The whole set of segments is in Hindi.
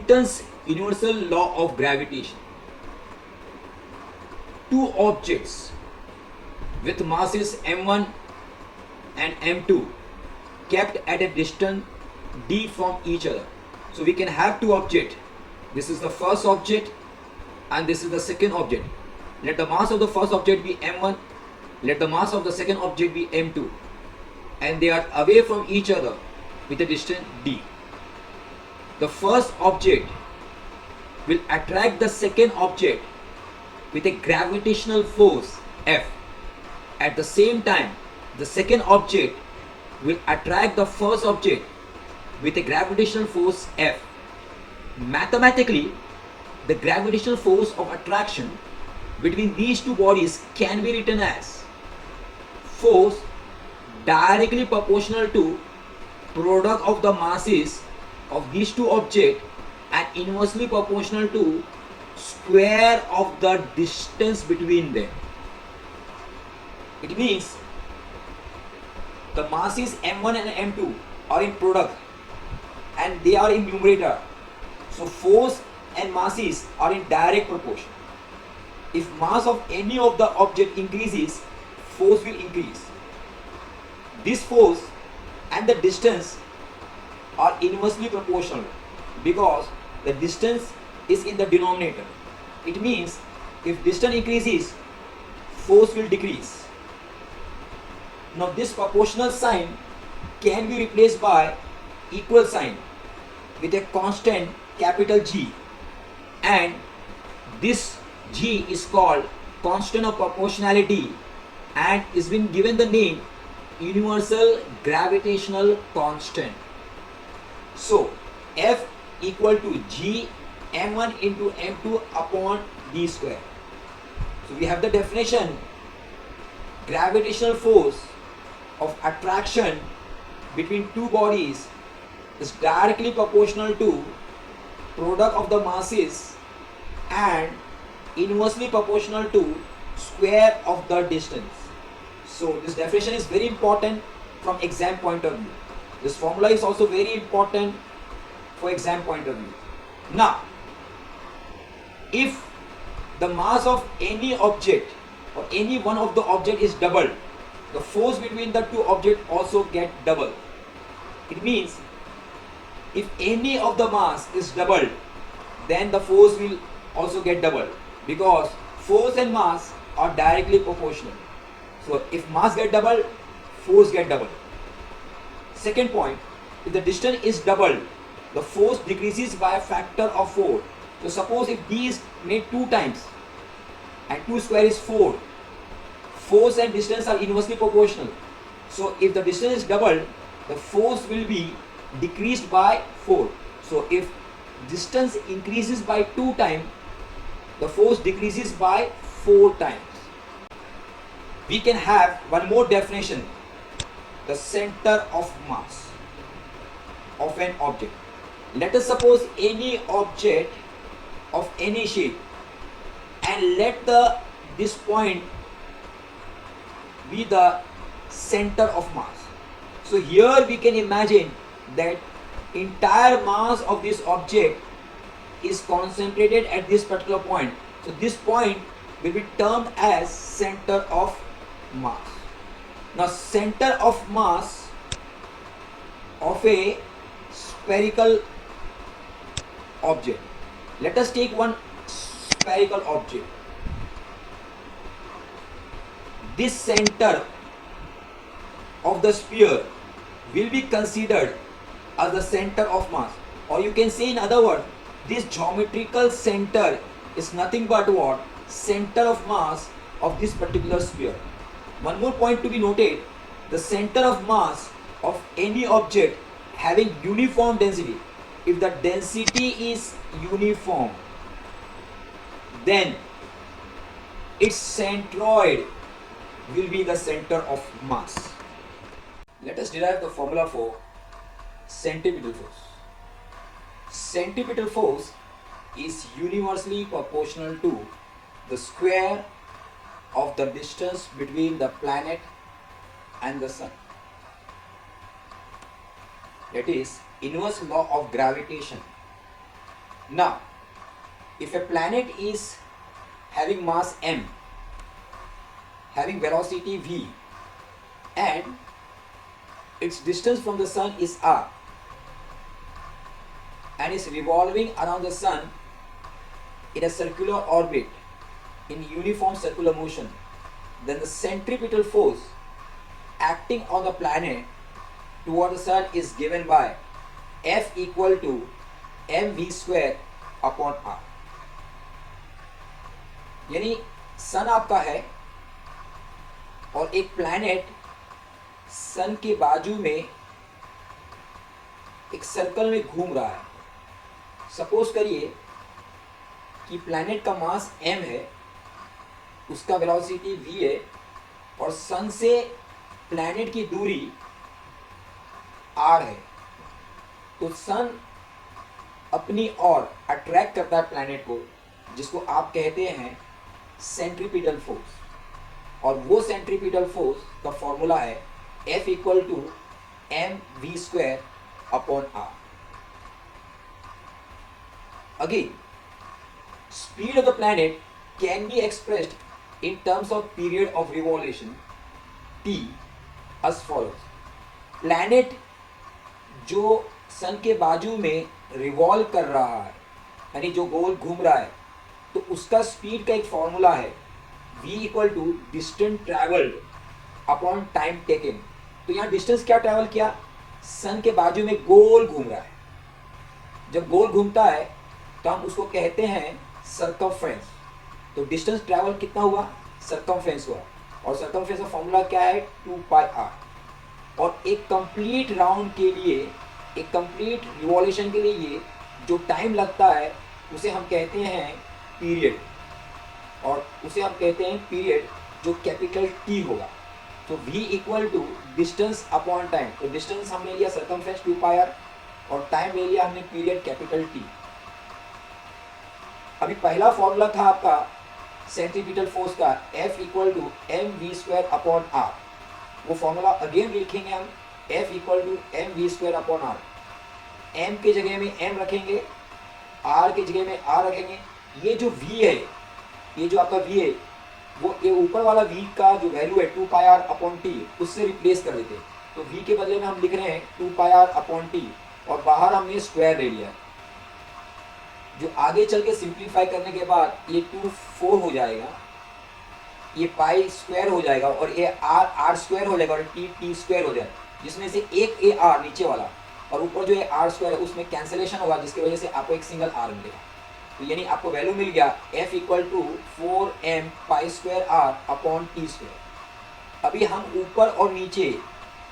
Newton's universal law of gravitation. Two objects with masses m1 and m2 kept at a distance d from each other. So we can have two objects. This is the first object and this is the second object. Let the mass of the first object be m1, let the mass of the second object be m2, and they are away from each other with a distance d. The first object will attract the second object with a gravitational force F. At the same time, the second object will attract the first object with a gravitational force F. Mathematically, the gravitational force of attraction between these two bodies can be written as force directly proportional to product of the masses of these two objects and inversely proportional to square of the distance between them. It means the masses m1 and m2 are in product and they are in numerator. So force and masses are in direct proportion. If mass of any of the object increases, force will increase. This force and the distance are inversely proportional because the distance is in the denominator. It means if distance increases, force will decrease. Now this proportional sign can be replaced by equal sign with a constant capital G, and this G is called constant of proportionality and is been given the name universal gravitational constant. So F equal to G m1 into m2 upon d square. So we have the definition: gravitational force of attraction between two bodies is directly proportional to product of the masses and inversely proportional to square of the distance. So this definition is very important from exam point of view. This formula is also very important for exam point of view. Now, if the mass of any object or any one of the object is doubled, the force between the two objects also get double. It means if any of the mass is doubled, then the force will also get double because force and mass are directly proportional. So if mass get double, force get double. Second point, if the distance is doubled, the force decreases by a factor of 4. So suppose if d is made 2 times and 2 square is 4, force and distance are inversely proportional. So if the distance is doubled, the force will be decreased by 4. So if distance increases by 2 times, the force decreases by 4 times. We can have one more definition: the center of mass of an object. Let us suppose any object of any shape and let this point be the center of mass. So here we can imagine that entire mass of this object is concentrated at this particular point. So this point will be termed as center of mass. Now center of mass of a spherical object. Let us take one spherical object. This center of the sphere will be considered as the center of mass, or you can say in other words, this geometrical center is nothing but what? Center of mass of this particular sphere. One more point to be noted: the center of mass of any object having uniform density. If the density is uniform, then its centroid will be the center of mass. Let us derive the formula for centripetal force. Centripetal force is universally proportional to the square of the distance between the planet and the sun. That is inverse law of gravitation. Now, if a planet is having mass m, having velocity v, and its distance from the sun is r, and is revolving around the sun in a circular orbit in uniform circular motion, then the centripetal force acting on the planet toward the sun is given by F equal to mv square upon r. यानी सन आपका है और एक प्लैनेट सन के बाजू में एक सर्कल में घूम रहा है. सपोज करिए कि प्लैनेट का मास m है, उसका वेलोसिटी v है और सन से प्लैनेट की दूरी r है. तो सन अपनी ओर अट्रैक्ट करता है प्लैनेट को, जिसको आप कहते हैं सेंट्रीपिटल फोर्स. और वो सेंट्रीपिटल फोर्स का फॉर्मूला है F equal to M V square upon R. Again, speed of the planet can be expressed in terms of period of revolution t as follows. Planet जो सन के बाजू में रिवॉल्व कर रहा है, यानी जो गोल घूम रहा है, तो उसका स्पीड का एक फॉर्मूला है v equal to distance travelled upon time taken. तो यहाँ डिस्टेंस क्या ट्रैवल किया, सन के बाजू में गोल घूम रहा है. जब गोल घूमता है तो हम उसको कहते हैं सर्कमफ्रेंस. तो डिस्टेंस ट्रैवल कितना हुआ, सर्कमफ्रेंस हुआ. और सर्कमफ्रेंस का फॉर्मूला क्या है, 2πr. और एक कंप्लीट राउंड के लिए, एक कंप्लीट रिवॉल्यूशन के लिए जो टाइम लगता है उसे हम कहते हैं पीरियड. और उसे हम कहते हैं पीरियड जो कैपिटल टी होगा. तो v equal to distance upon time. तो डिस्टेंस हमने लिया सर्कमफ्रेंस 2πr और टाइम ले लिया हमने पीरियड कैपिटल टी. अभी पहला फॉर्मूला था आपका सेंट्रीपिटल फोर्स का F equal to M V square upon R. वो फॉर्मूला अगेन लिखेंगे हम F equal to M V square upon R. m के जगह में m रखेंगे, r के जगह में r रखेंगे. ये जो v है, ये जो आपका v है, वो ये ऊपर वाला v का जो वैल्यू है 2πr अपॉन टी, उससे रिप्लेस कर देते हैं. तो v के बदले में हम लिख रहे हैं 2πr अपॉन टी और बाहर हमने स्क्वायर ले लिया. जो आगे चल के सिंप्लीफाई करने के बाद ये 2 4 हो जाएगा, ये पाई स्क्वायर हो जाएगा और ये आर स्क्वायर हो जाएगा और टी स्क्वायर हो जाएगा, जिसमें से एक ए आर नीचे वाला और ऊपर जो है आर स्क्वायर है उसमें कैंसिलेशन होगा, जिसकी वजह से आपको एक सिंगल आर मिलेगा. तो यानी आपको वैल्यू मिल गया F equal to 4m pi square R upon T square. अभी हम ऊपर और नीचे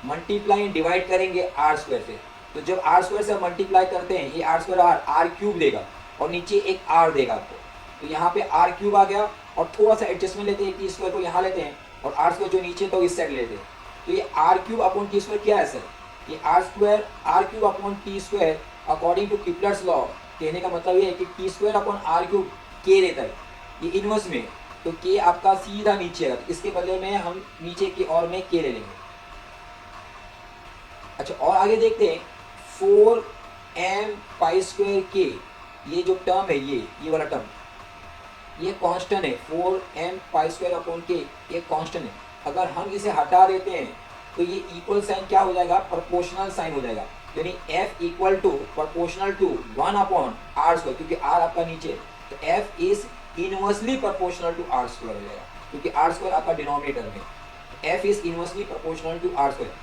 मल्टीप्लाई एंड डिवाइड करेंगे आर स्क्वायर से. तो जब आर स्क्वायर से मल्टीप्लाई करते हैं, ये आर स्क्वायर आर क्यूब देगा और नीचे एक आर देगा आपको. तो यहाँ पे आर क्यूब आ गया और थोड़ा सा एडजस्टमेंट लेते हैं, टी स्क्वायर को यहाँ लेते हैं और आर स्क्वायर जो नीचे तो इस साइड लेते हैं. तो ये R cube upon T square क्या है सर, ये R cube upon T square according to Kepler's law. कहने का मतलब ये है कि T square upon R cube के रहता है ये इनवर्स में. तो के आपका सीधा नीचे है, तो इसके बदले में हम नीचे की ओर में के ले लेंगे. अच्छा, और आगे देखते हैं 4m पाई स्क्वायर के. ये जो टर्म है, ये वाला टर्म, ये कांस्टेंट है. 4m पाई स्क्वायर अपॉन के ये कांस्टेंट है. अगर हम इसे हटा देते हैं तो ये इक्वल साइन क्या हो जाएगा, प्रोपोर्शनल साइन हो जाएगा. यानी F equal to proportional to 1 upon R square, क्योंकि r आपका नीचे. तो F is inversely proportional to R square हो जाएगा, क्योंकि आर स्क्वायर आपका डिनोमिनेटर में. F is inversely proportional to R square.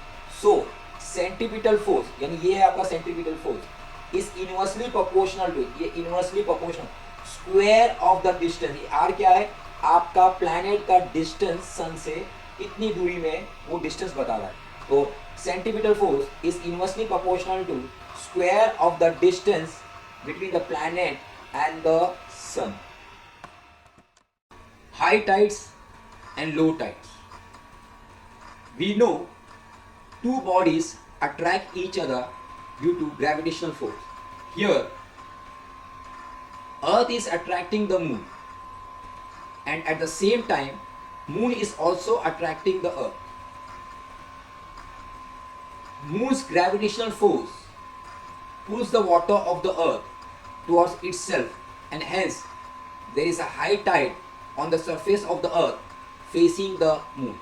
So centripetal force, यानी ये है आपका centripetal force, is inversely proportional to, ये inversely proportional square of the distance. ये r क्या है, आपका प्लैनेट का डिस्टेंस सन से कितनी दूरी में, वो डिस्टेंस बता रहा है. तो centripetal force is inversely proportional to square of the distance between the planet and the sun. High tides and low tides. We know two bodies attract each other due to gravitational force. Here, Earth is attracting the moon, and at the same time, moon is also attracting the Earth. Moon's gravitational force pulls the water of the Earth towards itself, and hence there is a high tide on the surface of the earth facing the moon.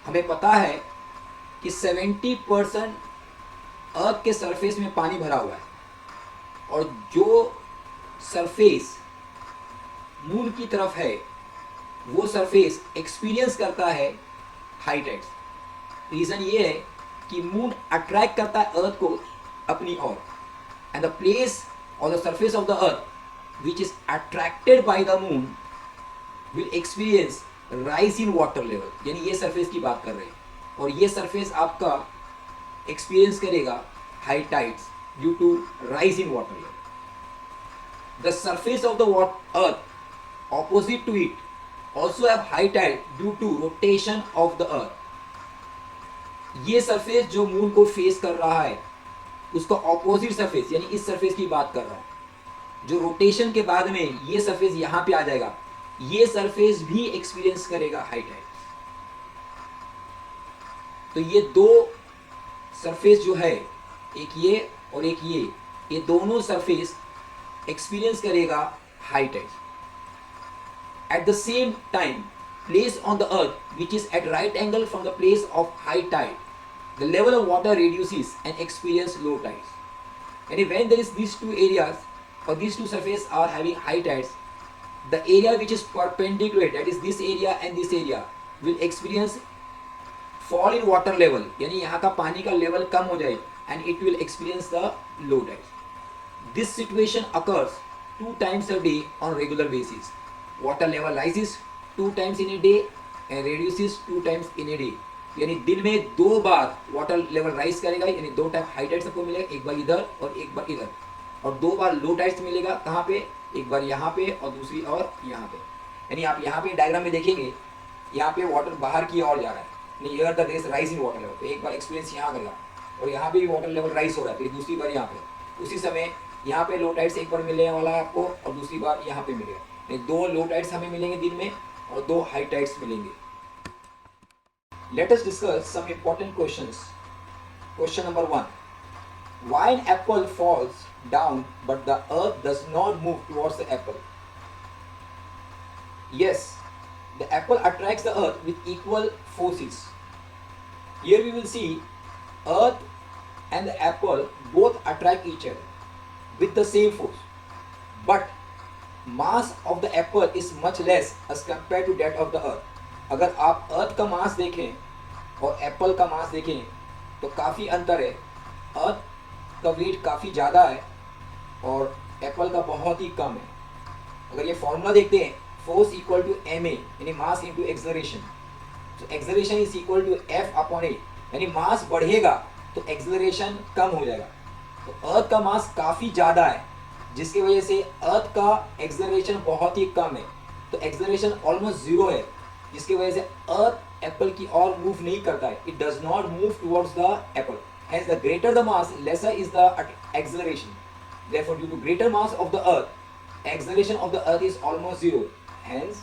हमें पता है कि 70% अर्थ के सरफेस में पानी भरा हुआ है, और जो सरफेस मून की तरफ है वो सरफेस एक्सपीरियंस करता है हाई टाइड्स. रीज़न ये है कि मून अट्रैक्ट करता है अर्थ को अपनी ओर, एंड द प्लेस और the surface of the earth which is attracted by the moon will experience rise in water level. यानी ये सरफेस की बात कर रहे हैं, और ये सरफेस आपका एक्सपीरियंस करेगा high tides due to rise in water level. The surface of the earth opposite to it also have high tide due to rotation of the earth. ये सरफेस जो मून को फेस कर रहा है उसका ऑपोजिट सरफेस, यानी इस सरफेस की बात कर रहा हूं, जो रोटेशन के बाद में ये सरफेस यहां पे आ जाएगा, ये सरफेस भी एक्सपीरियंस करेगा हाई टाइड. तो ये दो सरफेस जो है, एक ये और एक ये दोनों सरफेस एक्सपीरियंस करेगा high tide. At the same time, place on the earth which is at right angle from the place of high tide, the level of water reduces and experience low tides. And when there is these two areas or these two surfaces are having high tides, the area which is perpendicular, that is this area and this area, will experience fall in water level. यानी यहाँ का पानी का level कम हो जाए and it will experience the low tides. This situation occurs 2 times a day on regular basis. Water level rises 2 times in a day and reduces 2 times in a day. यानी दिन में 2 बार वाटर लेवल राइज करेगा, यानी 2 टाइम हाई टाइड्स आपको मिलेगा, एक बार इधर और एक बार इधर, और 2 बार लो टाइड्स मिलेगा. कहाँ पे? एक बार यहाँ पे और दूसरी और यहाँ पे. यानी आप यहाँ पे डायग्राम में देखेंगे, यहाँ पे वाटर बाहर की ओर जा रहा है, यानी here the race rise in water level. तो एक बार एक्सपीरियंस यहाँ करेगा, और यहाँ पे भी वाटर लेवल राइज हो रहा है, फिर दूसरी बार यहाँ पे. उसी समय यहाँ पे लो टाइड्स एक बार मिलने वाला है आपको, और दूसरी बार यहाँ पे मिलेगा. 2 लो टाइड्स हमें मिलेंगे दिन में और 2 हाई टाइड्स मिलेंगे. Let us discuss some important questions. Question number 1. Why an apple falls down but the earth does not move towards the apple? Yes, the apple attracts the earth with equal forces. Here we will see earth and the apple both attract each other with the same force. But mass of the apple is much less as compared to that of the earth. अगर आप अर्थ का मास देखें और एप्पल का मास देखें तो काफ़ी अंतर है. अर्थ का वेट काफ़ी ज़्यादा है और एप्पल का बहुत ही कम है. अगर ये फॉर्मूला देखते हैं, force equal to M A, यानी मास इंटू एक्सेलरेशन. तो acceleration is equal to F upon A, यानी मास बढ़ेगा तो एक्सेलरेशन कम हो जाएगा. तो अर्थ का मास काफ़ी ज़्यादा है, जिसकी वजह से अर्थ का एक्सेलरेशन बहुत ही कम है. तो एक्सेलरेशन ऑलमोस्ट जीरो है, जिसकी वजह से अर्थ एप्पल की ओर मूव नहीं करता है. It does not move towards the apple. Hence the greater the mass, lesser is the acceleration. Therefore due to greater mass of the earth, acceleration of the earth is almost zero. Hence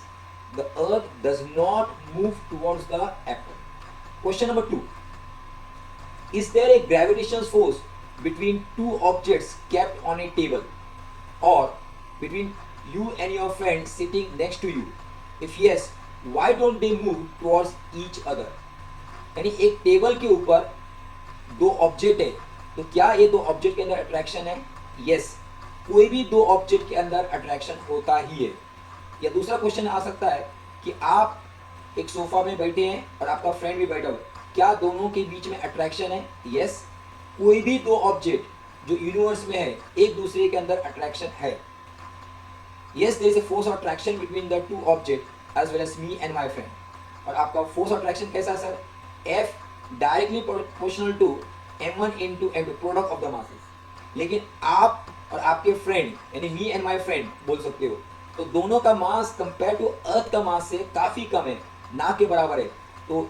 the earth does not move towards the apple. Question number 2. Is there a gravitational force between 2 objects kept on a table, or between you and your friend sitting next to you? If yes, why don't they move towards each other? यानी एक टेबल के ऊपर 2 ऑब्जेक्ट है, तो क्या ये 2 ऑब्जेक्ट के अंदर अट्रैक्शन है? यस, कोई भी 2 ऑब्जेक्ट के अंदर अट्रैक्शन होता ही है. या दूसरा क्वेश्चन आ सकता है कि आप एक सोफा में बैठे हैं और आपका फ्रेंड भी बैठा हुआ है, क्या दोनों के बीच में अट्रैक्शन है? यस, कोई भी 2 ऑब्जेक्ट जो यूनिवर्स में है एक दूसरे के अंदर अट्रैक्शन है. Yes, there is a force of attraction between the 2 object as well as me and my friend. और आपका फोर्स ऑफ अट्रैक्शन कैसा sir? F directly proportional to m1 into m2, product of the masses. लेकिन आप और आपके फ्रेंड यानी मी एंड माय फ्रेंड बोल सकते हो, तो दोनों का मास कंपेयर टू अर्थ का मास से काफ़ी कम है, ना के बराबर है. तो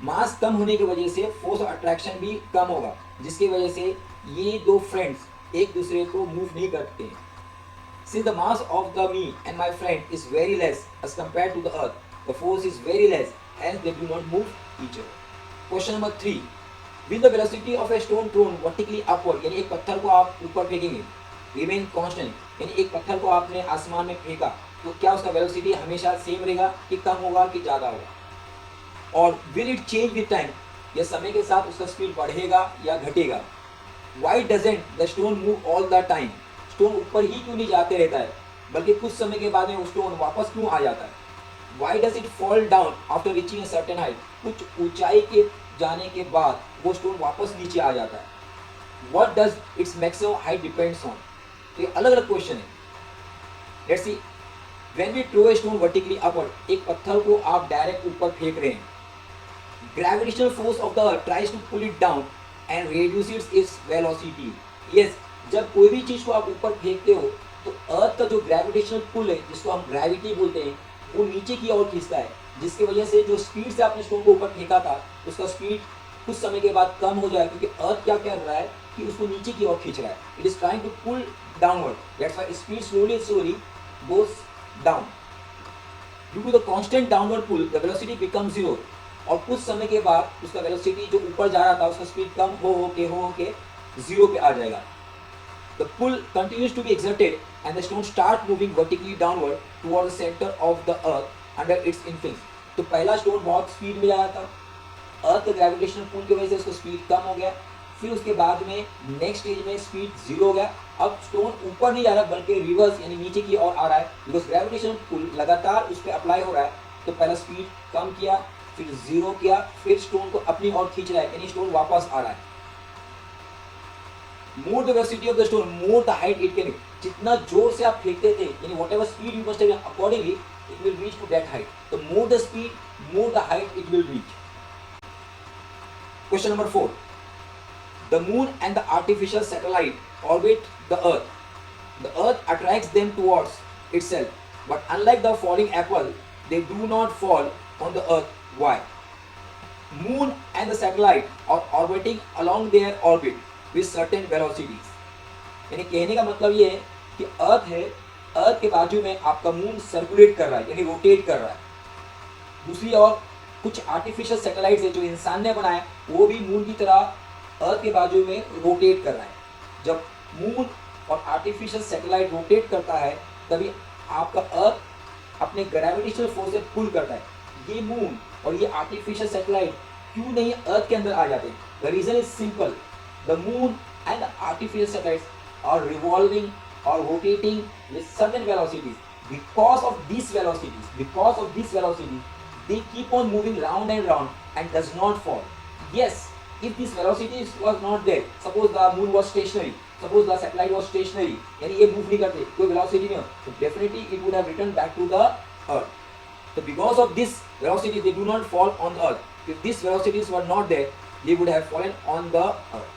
मास कम होने की वजह से फोर्स ऑफ अट्रैक्शन भी कम होगा, जिसकी वजह से ये 2 फ्रेंड्स एक दूसरे को मूव नहीं करते हैं. Since the mass of the me and my friend is very less as compared to the earth, the force is very less, hence they do not move each other. Question number 3. Will the velocity of a stone thrown vertically upward, यानी एक पत्थर को आप ऊपर फेंकेंगे रिमेन कांस्टेंट, यानी एक पत्थर को आपने आसमान में फेंका तो क्या उसका वेलोसिटी हमेशा सेम रहेगा कि कम होगा कि ज़्यादा होगा? और will it change with time, या समय के साथ उसका स्पीड बढ़ेगा या घटेगा? Why doesn't the stone move all the time, stone ऊपर ही क्यों नहीं जाते रहता है बल्कि कुछ समय के बाद में वो स्टोन वापस क्यों आ जाता है? Why does it fall down after reaching a certain height, कुछ ऊंचाई के जाने के बाद वो स्टोन वापस नीचे आ जाता है? What does its maximum height depends on, तो ये अलग अलग क्वेश्चन है। Let's see, when we throw a stone vertically upward, एक पत्थर को आप डायरेक्ट ऊपर फेंक रहे हैं, gravitational force of the earth tries to pull it down and reduces its velocity. Yes, जब कोई भी चीज को आप ऊपर फेंकते हो तो अर्थ का जो ग्रेविटेशनल पुल है, जिसको हम ग्रेविटी बोलते हैं, वो नीचे की ओर खींचता है, जिसकी वजह से जो स्पीड से आपने स्टोन को ऊपर फेंका था उसका स्पीड कुछ समय के बाद कम हो जाए, क्योंकि अर्थ क्या कर रहा है कि उसको नीचे की ओर खींच रहा है। It is trying to pull downward, that's why speed slowly goes down. Due to the constant downward pull, the velocity becomes zero. और कुछ समय के बाद उसका वेलोसिटी जो ऊपर जा रहा था उसका स्पीड कम हो के जीरो पे आ जाएगा। The pull continues to be exerted and the stone start moving vertically downward toward the center of the earth under its influence. तो पहला स्टोन बहुत स्पीड में जा रहा था, अर्थ के ग्रेविटेशनल पुल की वजह से उसका स्पीड कम हो गया, फिर उसके बाद में नेक्स्ट स्टेज में स्पीड जीरो हो गया। अब स्टोन ऊपर नहीं जा रहा बल्कि रिवर्स यानी नीचे की ओर आ रहा है, बिकॉज ग्रेविटेशनल पुल लगातार उस पर अप्लाई हो रहा है। तो पहला स्पीड कम किया, फिर जीरो किया, फिर स्टोन को अपनी ओर खींच रहा है, यानी स्टोन वापस आ रहा है। More the velocity of the stone, more the height it can, जितना जोर से आप फेंकते थे, यानी whatever speed you must have accordingly it will reach to that height. तो more the speed, more the height it will reach. Question number 4. The moon and the artificial satellite orbit the earth. The earth attracts them towards itself, but unlike the falling apple, they do not fall on the earth. Why? Moon and the satellite are orbiting along their orbit with certain velocities. यानी कहने का मतलब ये है कि अर्थ है, अर्थ के बाजू में आपका मून सर्कुलेट कर रहा है यानी रोटेट कर रहा है। दूसरी ओर कुछ आर्टिफिशियल सैटेलाइट्स है जो इंसान ने बनाया, वो भी मून की तरह अर्थ के बाजू में रोटेट कर रहा है। जब मून और आर्टिफिशियल सैटेलाइट रोटेट करता है तभी आपका अर्थ अपने ग्रेविटेशनल फोर्स से पुल करता है। ये मून और ये आर्टिफिशियल सैटेलाइट क्यों नहीं अर्थ के अंदर आ जाते? The reason is simple, the moon and the artificial satellites are revolving और rotating with certain velocities. because of these velocities they keep on moving round and round and does not fall. Yes, if this velocity was not there, suppose the moon was stationary, suppose the satellite was stationary, यानी ये move नहीं करते, कोई velocity नहीं हो, तो definitely it would have returned back to the earth. So because of this velocity they do not fall on the earth. If these velocities were not there, they would have fallen on the earth.